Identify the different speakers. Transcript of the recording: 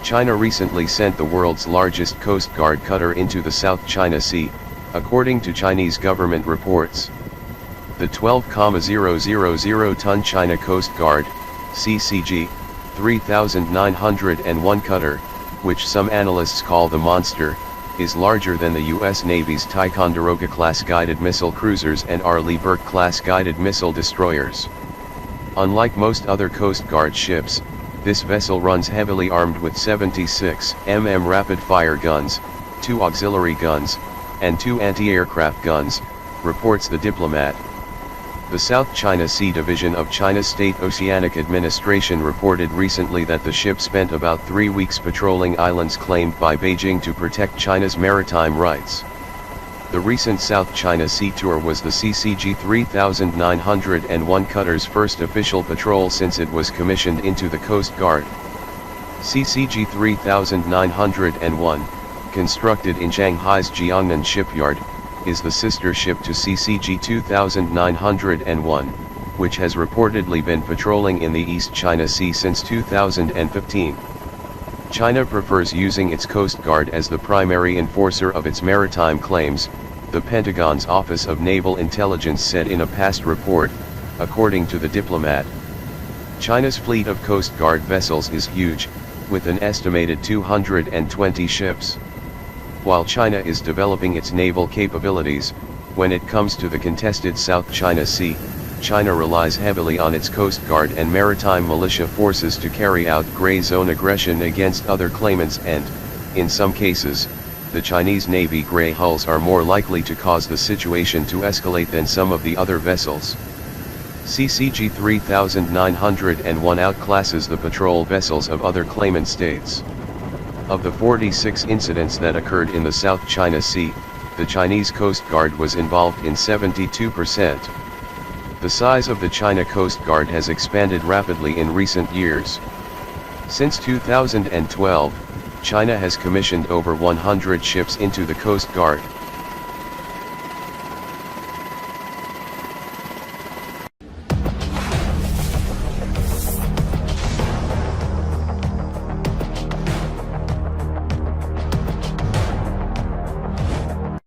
Speaker 1: China recently sent the world's largest Coast Guard cutter into the South China Sea, according to Chinese government reports. The 12,000-ton China Coast Guard, CCG, 3901 cutter, which some analysts call the monster, is larger than the U.S. Navy's Ticonderoga-class guided missile cruisers and Arleigh Burke-class guided missile destroyers. Unlike most other Coast Guard ships, this vessel runs heavily armed with 76 mm rapid-fire guns, 2 auxiliary guns, and 2 anti-aircraft guns, reports the Diplomat. The South China Sea Division of China's State Oceanic Administration reported recently that the ship spent about 3 weeks patrolling islands claimed by Beijing to protect China's maritime rights. The recent South China Sea tour was the CCG 3901 cutter's first official patrol since it was commissioned into the Coast Guard. CCG 3901, constructed in Shanghai's Jiangnan shipyard, is the sister ship to CCG 2901, which has reportedly been patrolling in the East China Sea since 2015. China prefers using its Coast Guard as the primary enforcer of its maritime claims, the Pentagon's Office of Naval Intelligence said in a past report, according to the Diplomat. China's fleet of Coast Guard vessels is huge, with an estimated 220 ships. While China is developing its naval capabilities, when it comes to the contested South China Sea, China relies heavily on its Coast Guard and maritime militia forces to carry out gray zone aggression against other claimants and, in some cases, the Chinese Navy gray hulls are more likely to cause the situation to escalate than some of the other vessels. CCG 3901 outclasses the patrol vessels of other claimant states. Of the 46 incidents that occurred in the South China Sea, the Chinese Coast Guard was involved in 72%. The size of the China Coast Guard has expanded rapidly in recent years. Since 2012, China has commissioned over 100 ships into the Coast Guard.